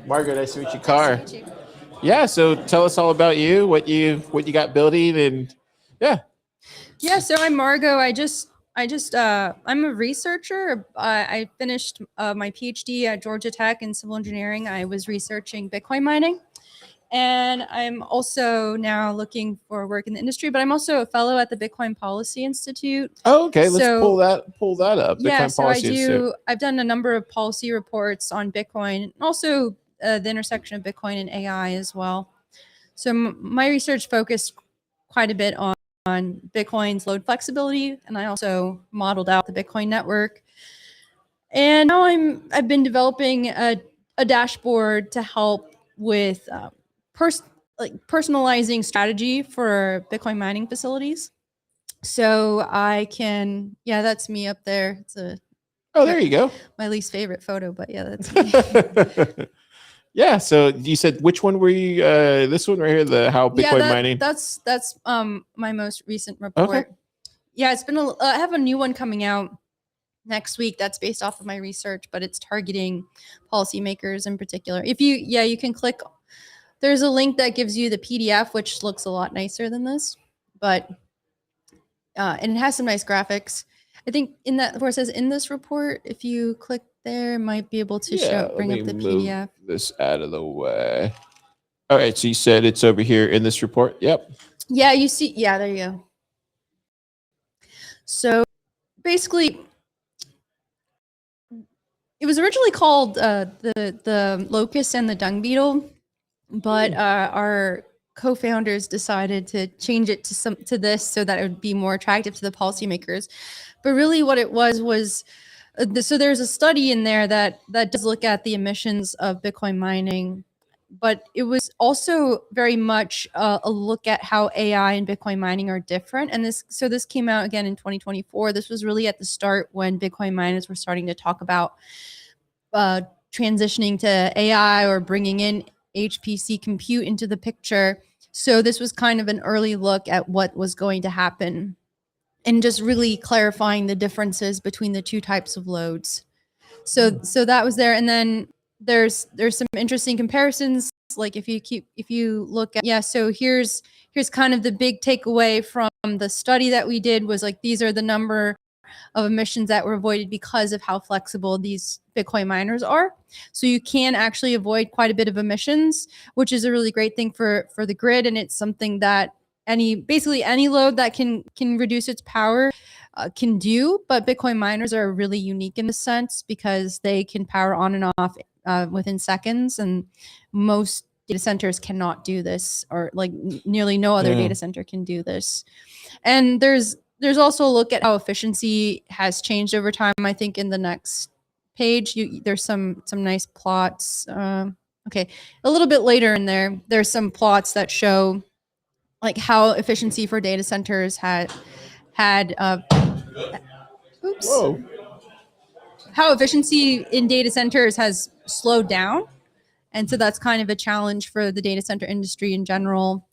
Margo, nice to meet you, Car. Nice to meet you. Yeah, so tell us all about you, what you got building, and yeah. Yeah, so I'm Margo. I'm a researcher. I finished my PhD at Georgia Tech in civil engineering. I was researching Bitcoin mining. And I'm also now looking for work in the industry, but I'm also a fellow at the Bitcoin Policy Institute. Oh, okay. Let's So- pull that up. Yeah, Bitcoin so I Policy Institute. do. I've done a number of policy reports on Bitcoin, and also the intersection of Bitcoin and AI as well. So my research focused quite a bit on Bitcoin's load flexibility, and I also modeled out the Bitcoin network. And now I've been developing a dashboard to help with personalizing strategy for Bitcoin mining facilities. So I can, yeah, that's me up there. It's There you go. my least favorite photo, but yeah, that's me. Yeah. So you said which one were you? This one right here, the how Bitcoin mining. That's my most recent report. Okay. Yeah, it's been. I have a new one coming out next week. That's based off of my research, but it's targeting policymakers in particular. You can click. There's a link that gives you the PDF, which looks a lot nicer than this, but and it has some nice graphics. I think in that where it says in this report, if you click there, it might be able to bring up the PDF. This out of the way. All right. So you said it's over here in this report. Yep. Yeah, you see. Yeah, there you go. So basically, it was originally called the locust and the dung beetle, but our co-founders decided to change it to this so that it would be more attractive to the policymakers. But really, what it was so there's a study in there that does look at the emissions of Bitcoin mining, but it was also very much a look at how AI and Bitcoin mining are different. And this came out again in 2024. This was really at the start when Bitcoin miners were starting to talk about transitioning to AI or bringing in HPC compute into the picture. So this was kind of an early look at what was going to happen and just really clarifying the differences between the two types of loads. So that was there. And then there's some interesting comparisons. Like if you look at, so here's kind of the big takeaway from the study that we did was like, these are the number of emissions that were avoided because of how flexible these Bitcoin miners are. So you can actually avoid quite a bit of emissions, which is a really great thing for the grid. And it's something that basically any load that can reduce its power can do. But Bitcoin miners are really unique in the sense because they can power on and off within seconds. And most data centers cannot do this, or like nearly no other data center can do this. And there's also a look at how efficiency has changed over time. I think in the next page, there's some nice plots. Okay, a little bit later in there's some plots that show like how efficiency for data centers had Whoa. how efficiency in data centers has slowed down. And so that's kind of a challenge for the data center industry in general.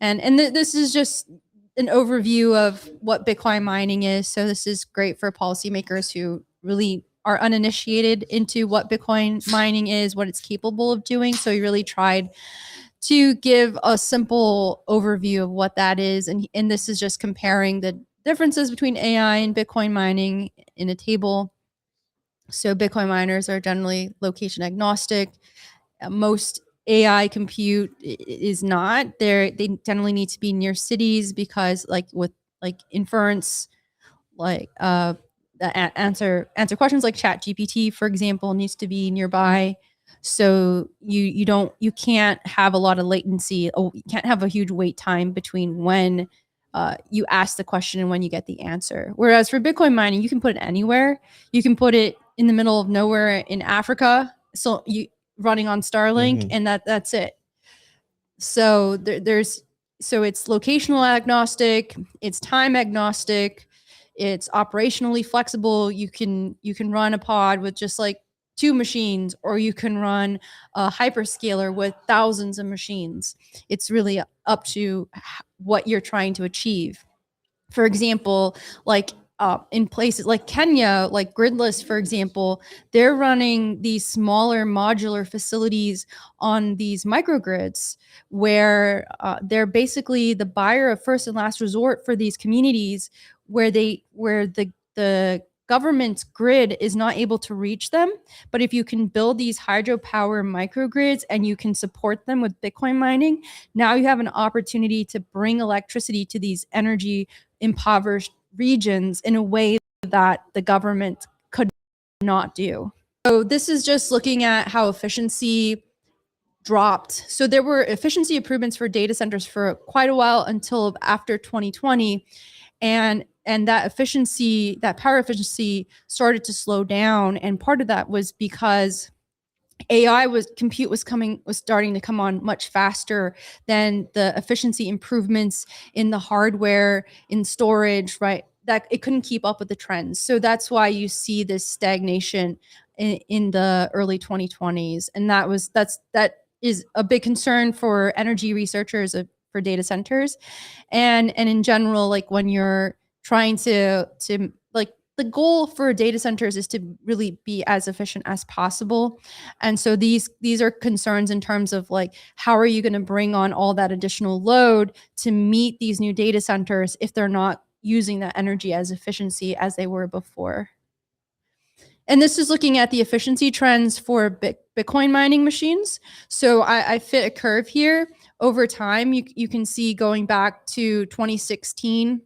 And this is just an overview of what Bitcoin mining is. So this is great for policymakers who really are uninitiated into what Bitcoin mining is, what it's capable of doing. So he really tried to give a simple overview of what that is. And this is just comparing the differences between AI and Bitcoin mining in a table. So Bitcoin miners are generally location agnostic. Most AI compute is not. They generally need to be near cities because, like with like inference, like answer questions like ChatGPT, for example, needs to be nearby. So you can't have a lot of latency. You can't have a huge wait time between when you ask the question and when you get the answer. Whereas for Bitcoin mining, you can put it anywhere. You can put it in the middle of nowhere in Africa. So you running on Starlink, and that's it. So so it's locational agnostic, it's time agnostic, it's operationally flexible. You can run a pod with just like 2 machines, or you can run a hyperscaler with thousands of machines. It's really up to what you're trying to achieve. For example, like in places like Kenya, like Gridless, for example, they're running these smaller modular facilities on these microgrids where they're basically the buyer of first and last resort for these communities where the government's grid is not able to reach them. But if you can build these hydropower microgrids and you can support them with Bitcoin mining, now you have an opportunity to bring electricity to these energy impoverished regions in a way that the government could not do. So this is just looking at how efficiency dropped. So there were efficiency improvements for data centers for quite a while until after 2020. And that efficiency, that power efficiency started to slow down. And part of that was because compute was starting to come on much faster than the efficiency improvements in the hardware, in storage, right? That it couldn't keep up with the trends. So that's why you see this stagnation in the early 2020s. And that is a big concern for energy researchers for data centers. And in general, like when you're trying to like the goal for data centers is to really be as efficient as possible. And so these are concerns in terms of like, how are you going to bring on all that additional load to meet these new data centers if they're not using that energy as efficiency as they were before? And this is looking at the efficiency trends for Bitcoin mining machines. So I fit a curve here. Over time, you can see going back to 2016.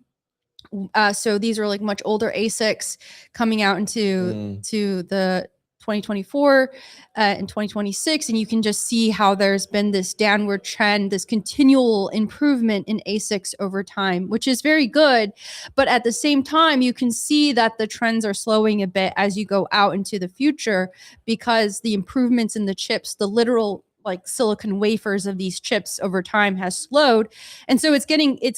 So these are like much older ASICs coming out into the 2024 and 2026. And you can just see how there's been this downward trend, this continual improvement in ASICs over time, which is very good. But at the same time, you can see that the trends are slowing a bit as you go out into the future because the improvements in the chips, the literal like silicon wafers of these chips over time has slowed. And so it's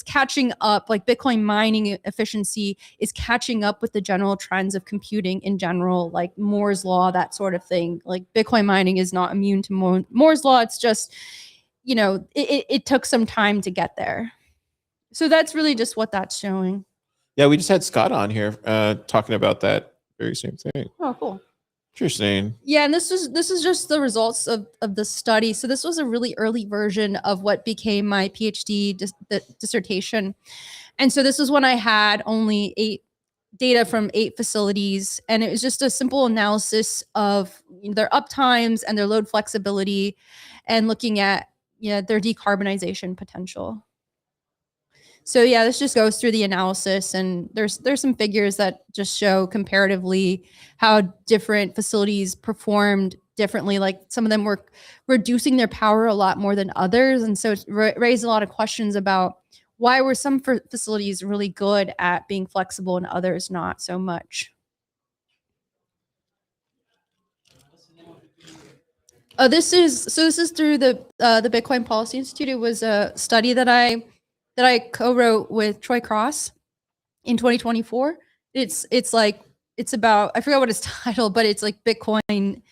catching up, like Bitcoin mining efficiency is catching up with the general trends of computing in general, like Moore's law, that sort of thing. Like Bitcoin mining is not immune to Moore's law. It's just, it took some time to get there. So that's really just what that's showing. Yeah, we just had Scott on here talking about that very same thing. Oh, cool. Interesting. Yeah, and this is just the results of the study. So this was a really early version of what became my PhD dissertation. And so this was when I had only data from 8 facilities, and it was just a simple analysis of their uptimes and their load flexibility and looking at their decarbonization potential. So yeah, this just goes through the analysis, and there's some figures that just show comparatively how different facilities performed differently. Like some of them were reducing their power a lot more than others, and so it raised a lot of questions about why were some facilities really good at being flexible and others not so much. This is through the Bitcoin Policy Institute. It was a study that I co-wrote with Troy Cross in 2024. It's about, I forgot what it's titled, but it's like Bitcoin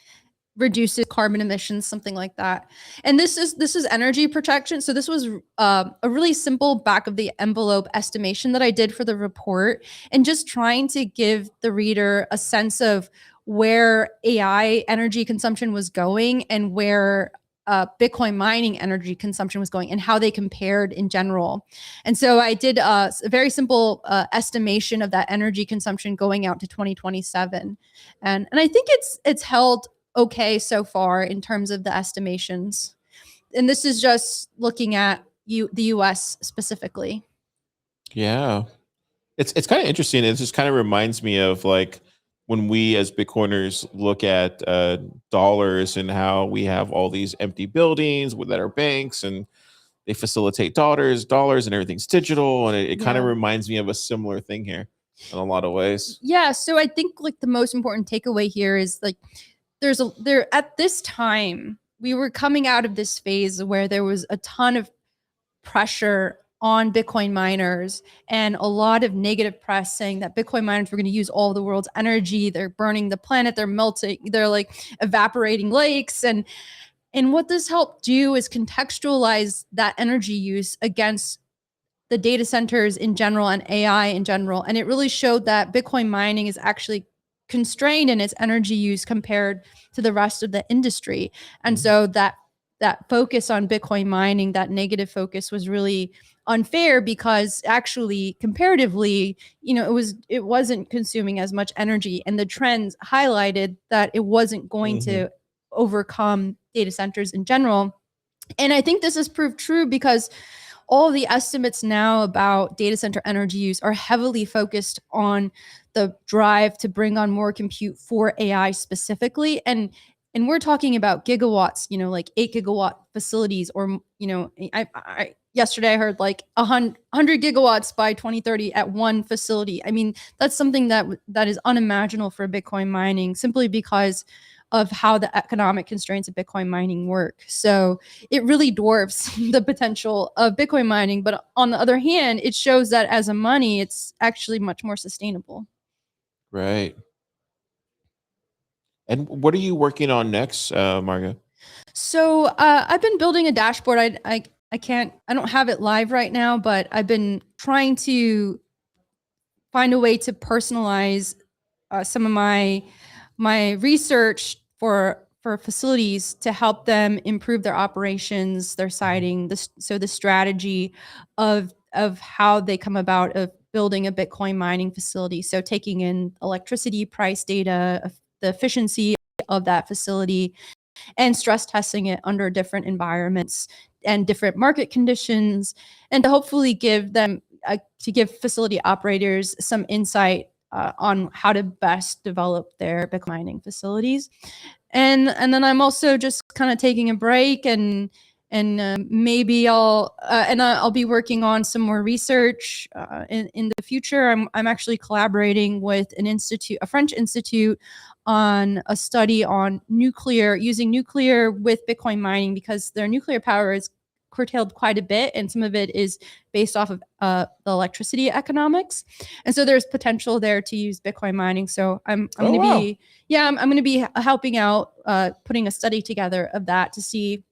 reduces carbon emissions, something like that. And this is energy protection. So this was a really simple back of the envelope estimation that I did for the report, and just trying to give the reader a sense of where AI energy consumption was going and where Bitcoin mining energy consumption was going and how they compared in general. And so I did a very simple estimation of that energy consumption going out to 2027. And I think it's held okay so far in terms of the estimations. And this is just looking at the US specifically. Yeah. It's kind of interesting. It just kind of reminds me of like when we as Bitcoiners look at dollars and how we have all these empty buildings that are banks and they facilitate dollars and everything's digital. And it kind of reminds me of a similar thing here in a lot of ways. Yeah. So I think like the most important takeaway here is like at this time, we were coming out of this phase where there was a ton of pressure on Bitcoin miners and a lot of negative press saying that Bitcoin miners were going to use all the world's energy. They're burning the planet. They're melting. They're like evaporating lakes. And what this helped do is contextualize that energy use against the data centers in general and AI in general. And it really showed that Bitcoin mining is actually constrained in its energy use compared to the rest of the industry. And so that focus on Bitcoin mining, that negative focus, was really unfair, because actually comparatively, it wasn't consuming as much energy, and the trends highlighted that it wasn't going to overcome data centers in general. And I think this has proved true, because all the estimates now about data center energy use are heavily focused on the drive to bring on more compute for AI specifically. And we're talking about gigawatts, like 8 gigawatt facilities, or, I yesterday I heard like 100 gigawatts by 2030 at one facility. I mean, that's something that is unimaginable for Bitcoin mining, simply because of how the economic constraints of Bitcoin mining work. So it really dwarfs the potential of Bitcoin mining. But on the other hand, it shows that as a money, it's actually much more sustainable. Right. And what are you working on next, Margo? So I've been building a dashboard. I don't have it live right now, but I've been trying to find a way to personalize some of my research for facilities, to help them improve their operations, their siting, the strategy of how they come about of building a Bitcoin mining facility. So taking in electricity price data, the efficiency of that facility, and stress testing it under different environments and different market conditions, and to hopefully give facility operators some insight on how to best develop their Bitcoin mining facilities. And then I'm also just kind of taking a break, and maybe I'll be working on some more research in the future. I'm actually collaborating with a French institute, on a study on using nuclear with Bitcoin mining, because their nuclear power is curtailed quite a bit, and some of it is based off of the electricity economics, and so there's potential there to use Bitcoin mining. So I'm going to be helping out, putting a study together of that, to see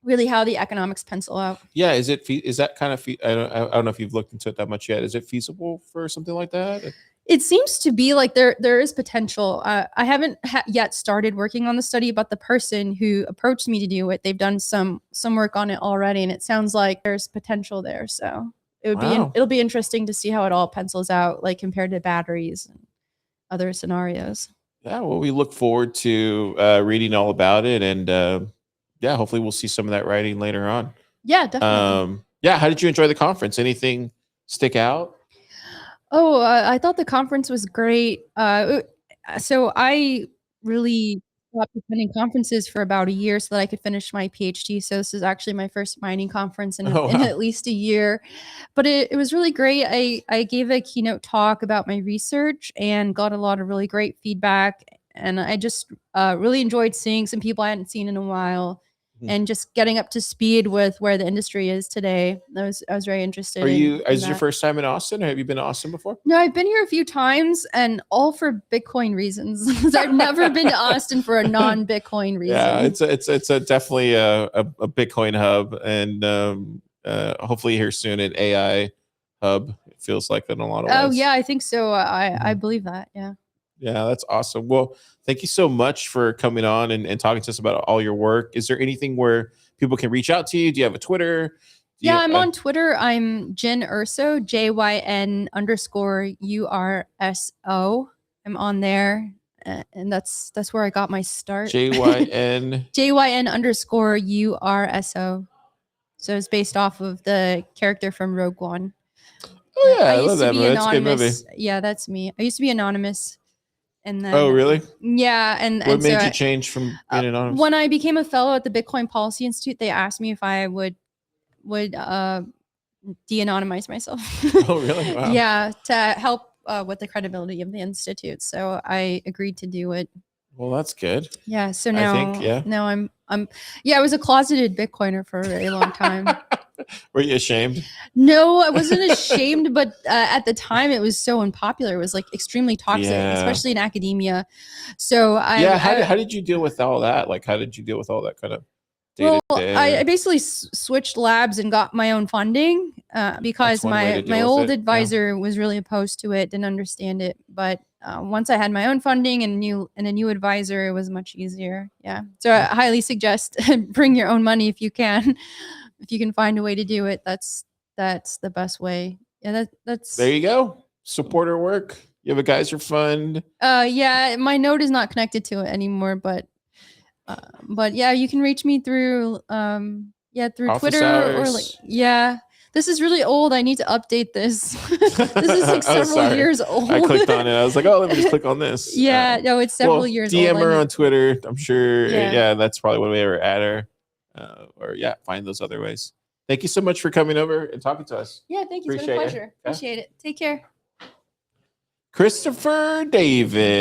really how the economics pencil out. Yeah, is that kind of I don't know if you've looked into it that much yet. Is it feasible for something like that? It seems to be like there is potential. I haven't yet started working on the study, but the person who approached me to do it, they've done some work on it already, and it sounds like there's potential there. So it'll be interesting to see how it all pencils out, like compared to batteries and other scenarios. Yeah, well, we look forward to reading all about it, and yeah, hopefully we'll see some of that writing later on. Yeah, definitely. Yeah, how did you enjoy the conference? Anything stick out? Oh, I thought the conference was great. So I really stopped attending conferences for about a year so that I could finish my PhD. So this is actually my first mining conference in Oh, wow. at least a year. But it was really great. I gave a keynote talk about my research and got a lot of really great feedback. And I just really enjoyed seeing some people I hadn't seen in a while, and just getting up to speed with where the industry is today. I was very interested. Is your first time in Austin, or have you been to Austin before? No, I've been here a few times, and all for Bitcoin reasons. I've never been to Austin for a non-Bitcoin reason. Yeah, it's definitely a Bitcoin hub, and hopefully here soon an AI hub. It feels like in a lot of ways. Oh yeah, I think so. I believe that. Yeah. Yeah, that's awesome. Well, thank you so much for coming on and talking to us about all your work. Is there anything where people can reach out to you? Do you have a Twitter? I'm on Twitter. I'm Jyn Urso, JYN_URSO. I'm on there, and that's where I got my start. JYN JYN_URSO. So it's based off of the character from Rogue One. Oh yeah, I love that movie. That's a good movie. Yeah, that's me. I used to be anonymous. And then, oh really? Yeah, and what made you change from being anonymous? When I became a fellow at the Bitcoin Policy Institute, they asked me if I would de-anonymize myself. Oh really? Wow. Yeah, to help with the credibility of the institute. So I agreed to do it. Well, that's good. Yeah. So now, now I was a closeted Bitcoiner for a very long time. Were you ashamed? No, I wasn't ashamed, but at the time it was so unpopular. It was like extremely toxic, especially in academia. So how did you deal with all that? Like, how did you deal with all that kind of day Well, to I day? basically switched labs and got my own funding because That's one way to deal my with old it, yeah. advisor was really opposed to it, didn't understand it. But once I had my own funding and a new advisor, it was much easier. Yeah, so I highly suggest bring your own money if you can, if you can find a way to do it. That's the best way. Yeah, that's There you go. Supporter work. You have a geyser fund. yeah, my node is not connected to it anymore, but yeah, you can reach me through through Office Twitter or like hours. yeah. This is really old. I need to update this. This is like Oh, several sorry. years old. I clicked on it. I was like, oh, let me just click on this. Yeah, no, it's several years DM old. her on Twitter. I'm sure. Yeah. Yeah, that's probably one way to add her. Or yeah, find those other ways. Thank you so much for coming over and talking to us. Yeah, thank you. It's been a Appreciate it. pleasure. Yeah. Appreciate it. Take care. Christopher David.